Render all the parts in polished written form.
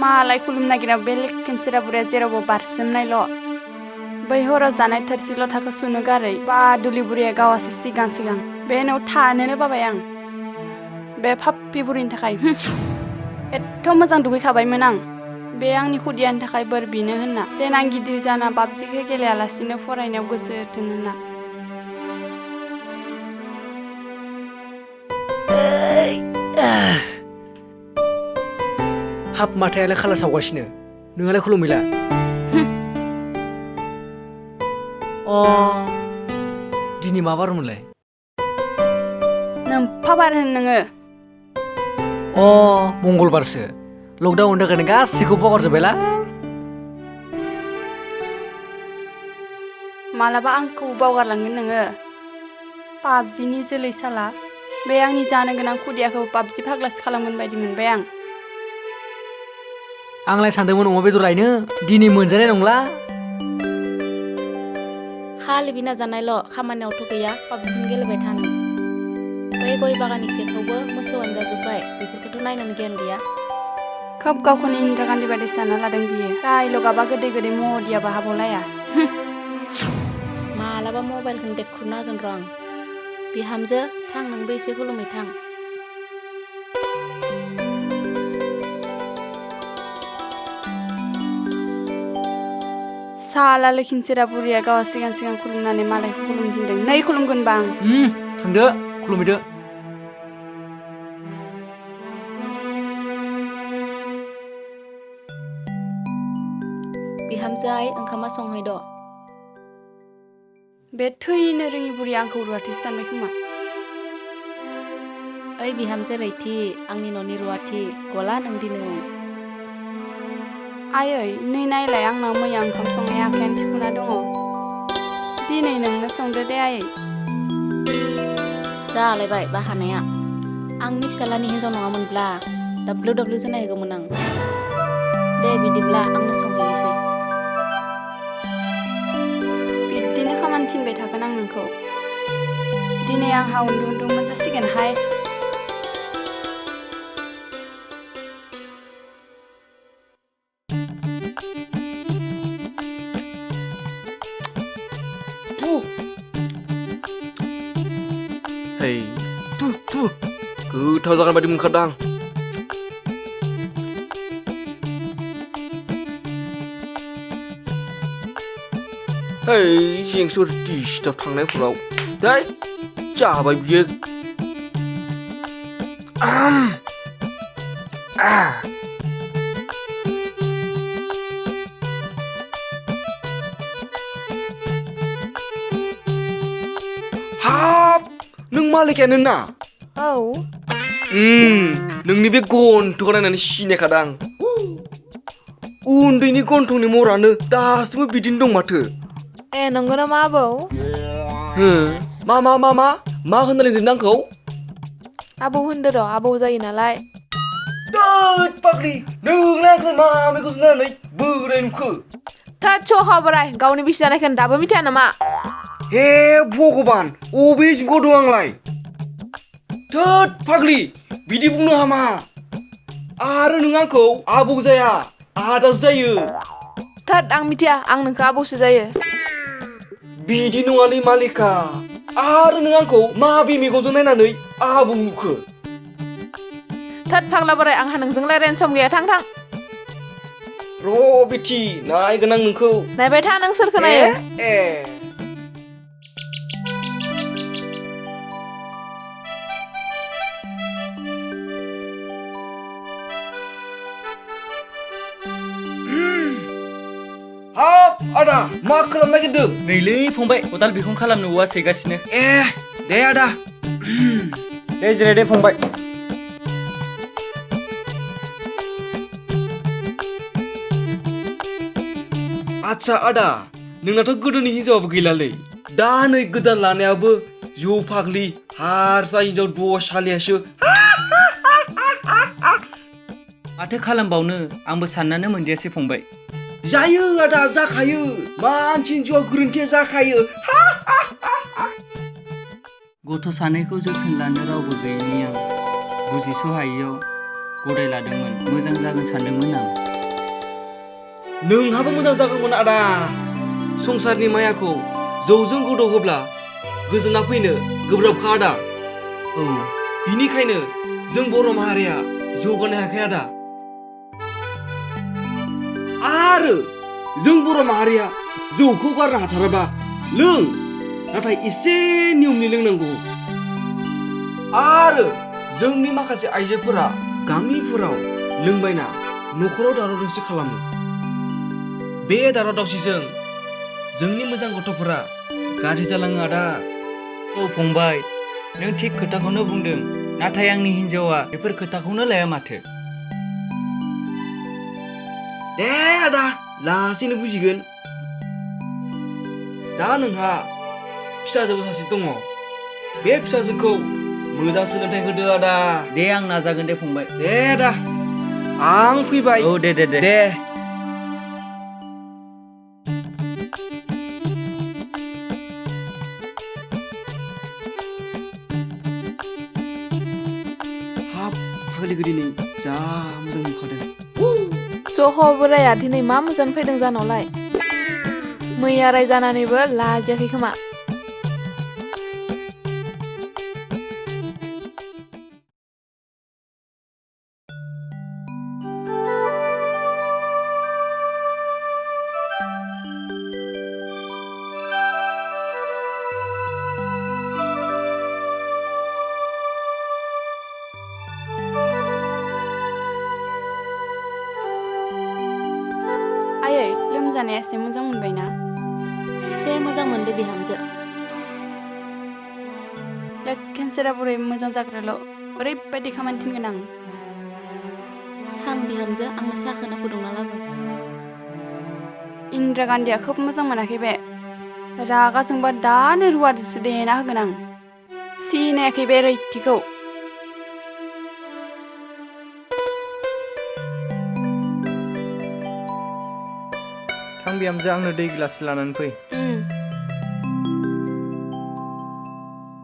मालाय खुलुम नागिरनायाव बेलेग खेनसेरा बुरैया जेरावबो बारसोमनायल'। बै हराव जानाय थोरसि लथाखौ सुनो गारै बा दुलि बुरैया गावासो सिगां सिगां बे न'आव थानोनो बाबाय आं बे फाप्पि बुरैनि थाखाय एथ' मोजां दुगैखाबायमोन आं बे आंनि खुदियानि थाखाय बोर बिनो होनना देनां गिदिर जाना पाबजिखौ गेलेयालासिनो फरायनायाव गोसो होथों होनना। हाब माथायालाय खाला सावगासिनो नोंहालाय खुलुमैला दिनै मा बारमोनलाय नोम्फा बार होन नोङो मंगलबारसो लकडाउननि थाखायनो गासिखौबो बावगारजोब्बायला मालाबा आंखौ बावगारलांगोन नोङो पाबजिनि जोलै साला बे आंनि जानो गोनां खुदियाखौ पाबजि फाग्लासो खालामगोन बायदि मोनबाय आं। आंलाय सानदोंमोन अमा बेदर लायनो दिनै मोनजानाय नंला खालि बिना जानायल' खामानियावथ' गैया पाबजिखौनो गेलेबाय थानो बै गय बागाननि सेखौबो मोसौआनो जाजोब्बाय बेफोरखौथ' नायनानै गियान गैया खोब गावखौनो इन्दिरा गान्धी बायदि सानना लादों बियो डाइलगाबा गोदै गोदै महदियाबा हाबावलाया मालाबा मबाइलखौनो देख्रुबना होगोन र' आं बिहामजो थां नोंबो एसे खुलुमै थां साला लोखिनसेरा बुरैया गावा सिगां सिगां खुलुमनानै मालायखौ खुलुमफिनदों नै खुलुमगोनबा आं थांदो खुलुमैदो बिहामजो आइ ओंखामा संहैद' बे थैनो रोङि बुरैया आंखौ रुवाथिसो सानबाय खोमा ओइ बिहामजो रैथि आंनि न'नि रुवाथि गला नों दिनै आयै नै नायलाय आंनाव मैया ओंखाम संनाया आखायानो थिफुना दङ दिनै नोंनो संदो दे आयै जालायबाय बाहानाया आंनि फिसालानि हिन्जाव नङामोनब्ला दाब्लु दाब्लु जानाय होगौमोन आं दे बिदिब्ला आंनो संहैनोसै बिदिनो खामानि थिनबाय थागोन आं नोंखौ दिनै आंहा उन्दु उन्दु मोनजासिगोनहाय Hei, tuh, goथाव जागोन बायदि मोनखादों आं। Hei, जेंसुर डिस्टार्ब थांनायफोराव, दै, जाबाय बियो। हाब नों मालिकानो ना औ नोंनि बे गन्थंखौ नायनानै सिनायखादां आं उन्दैनि गन्थंनि महरानो दासिमबो बिदिनो दं माथो ए नंगौ नामा आबौ मा होननानै लिरदों आंखौ आबौ होनदो र' आबौ जायो नालाय दैद पाग्लि नोंलाय आंखौ मा मेगनजों नायनानै बोराय नुखो थोद स' हाबराय गावनि बिसि जानायखौनो दाबो मिथिया नामा हे भगबान अबे जुगाव दं आंलाय थोद फाग्लि बिदि बुंनो हामा आरो नों आंखौ आबौ जाया आदासो जायो थोद आं मिथिया आं नोंखौ आबौसो जायो बिदि नङालै मालिका आरो नों आंखौ माबे मेगनजों नायनानै आबौ नुखो थोद फाग्ला बोराय आंहा नोंजों रायज्लायनो सम गैया थां थां र' बेथि नायगोन आं नोंखौ नायबाय था नों सोरखौ नायो हाब आदा मा खालामनो नागिरदों नैलै फंबाय खदाल बिखुं खालामनो औवा सैगासिनो दे आदा दे जिराय दे फंबाय आच्छा आदा नोंनाथ' गोदोनि हिनजावाबो गैलालै दा नै गोदान लानायाबो जौ फाग्लि हारसा हिनजाव दसालियासो माथो खालामबावनो आंबो साननानो मोनदियासै फंबाय जायो आदा जाखायो मानसिनि जिउआव गोरोन्थिया जाखायो गथ' सानैखौ जोथोन लानो रावबो गैयैनियाव बुजिस' हायैयाव गदाय लादोंमोन मोजां जागोन सानदोंमोन आं नोंहाबो मोजां जागौमोन आदा। संसारनि मायाखौ जौजों गदौ होब्ला गोजोना फैनो गोब्राबखा आदा। औ बिनिखायनो जों बर' माहारिया जौगानो हायाखै आदा। आरो जों बर' माहारिया जौखौ गारनो हाथाराबा लों, नाथाय एसे नियमनि लोंनांगौ। आरो जोंनि माखासे आइजोफोरा गामिफोराव लोंबायना न'खराव दावराव दावसि खालामो। बे दावराव दावसिजों जोंनि मोजां गथ'फोरा गाज्रि जालाङो आदा। औ फंबाय, नों थिग खोथाखौनो बुंदों। नाथाय आंनि हिन्जावा बेफोर खोथाखौनो लाया माथो। दे आदा, लासैनो बुजिगोन। दा नोंहा फिसाजोबो सासे दङ। बे फिसाजोखौ मोजां सोलोंथाइ होदो आदा। दे आं नाजागोन दे फंबाय। दे आदा, आं फैबाय। औ दे। दे। हाब फाग्लिखौ दिनै जा मोजां नुखादों। जह' बोराया दिनै मा मोजां फैदों जानावलाय। मैया रायजानानैबो लाजियाखै खोमा। आयै लोमजानाया एसे मोजां मोनबायना? एसे मोजां मोनदो बिहामजो। केन्सारा बोरै मोजां जाग्राल' ओरैबायदि खामानि थिनगोन आं। थां बिहामजो, आंनो साहाखौनो फुदुंना लाबो। इन्दिरा गान्धीया खोब मोजां मोनाखै बे। रागा जोंबा दानो रुवाजोंसो देना होगोन आं। सिनायाखै बे रैथिखौ। थां बिहामजो, आंनो दै गिलास लानानै फै।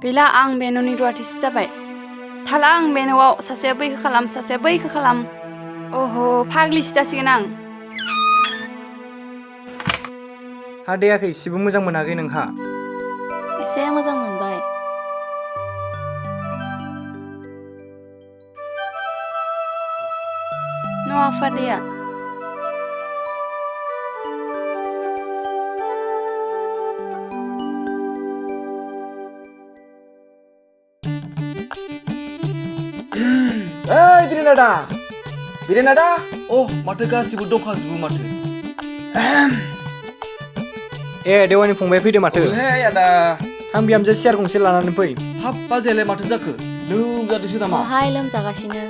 गैला, आं बे न'नि रुवाथिसो जाबाय। थाला आं बे न'आव सासेया बैखौ खालाम, सासेया बैखौ खालाम। अह' फाग्लिसो जासिगोन आं। हा दैयाखै, एसेबो मोजां मोनाखै नोंहा? एसे मोजां मोनबाय। न'आ फादैया। बिरेन आदा, बिरेन आदा। माथो गासिबो दंखाजोबो माथो। ए देवानि फंबाय फैदो माथो। हे आदा। थां बिहामजो, चेयार गंसे लानानै फै। हाब बाजैयालाय माथो जाखो? लोमजादोंसो नामा? अहाय लोमजागासिनो।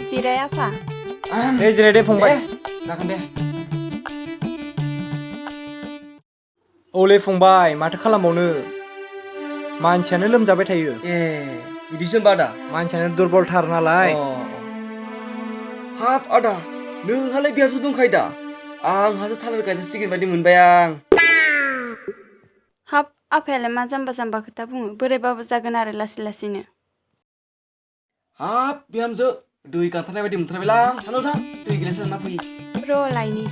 जिराय आफा। दे जिराय दे फंबाय। जागोन दे। औलै फंबाय, माथो खालामबावनो। मानसियानो लोमजाबाय थायो। बिदिसो होनबा आदा? मानसियानो दुरबलथार नालाय। हाब आदा, नोंहालाय बिहामजो दंखायो दा? आंहासो थालिर गायजासिगोन बायदि मोनबाय आं। हाब आफायालाय मा जाम्बा जाम्बा खोथा बुङो। बोरायबाबो जागोन आरो लासै लासैनो। हाब बिहामजो, दै गांथारनाय बायदि मोनथारबायलां। थांनो थां, दै गिलास लाना फै। र' लायनि।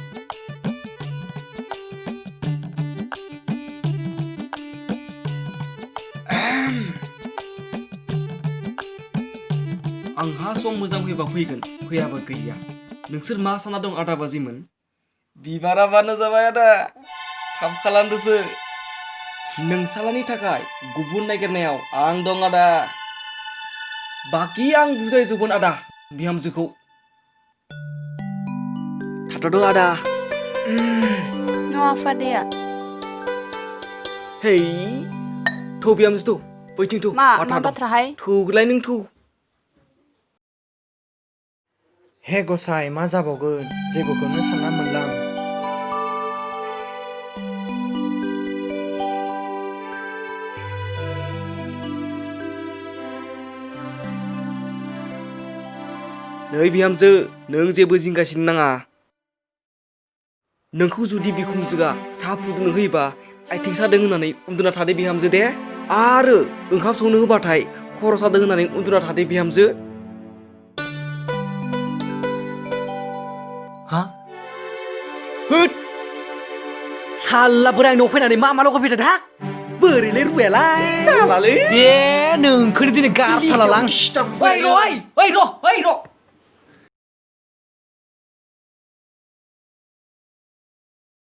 आंहा सम मोजां फैबा फैगोन, फैयाबा गैया। नोंसोर मा साना दं आदा बाजैमोन? बिबारा बारनो जाबाय आदा। थाब खालामदोसो। नोंसालानि थाखाय गुबुन नागिरनायाव आं दं आदा। बाखि आं बुजायजोबगोन आदा बिहामजोखौ। थाथ'दों आदा। न'आ फादैया। है, थौ बिहामजो थौ, बैथिं थौ। मा बाथ्रा दं। बाथ्राहाय? थौगोलाय नों थौ। हे गसाइ, मा जाबावगोन? जेबोखौनो सानना मोनला आं। नै बिहामजो, नों जेबो जिंगासिनो नाङा। नोंखौ जुदि बिखुनजोआ साहा फुदुंनो होयोबा आथिं सादों होननानै उन्दुना थादो बिहामजो दे। आरो ओंखाम संनो होबाथाय खर' सादों होननानै उन्दुना थादो बिहामजो। हा? साला बोराय न' फैनानै मा मा लगायफैदों दा बोरैलै रुवायालाय जालालै ए नोंखौनो दिनै गारथारला आं दिस्टार्ब ओइ र'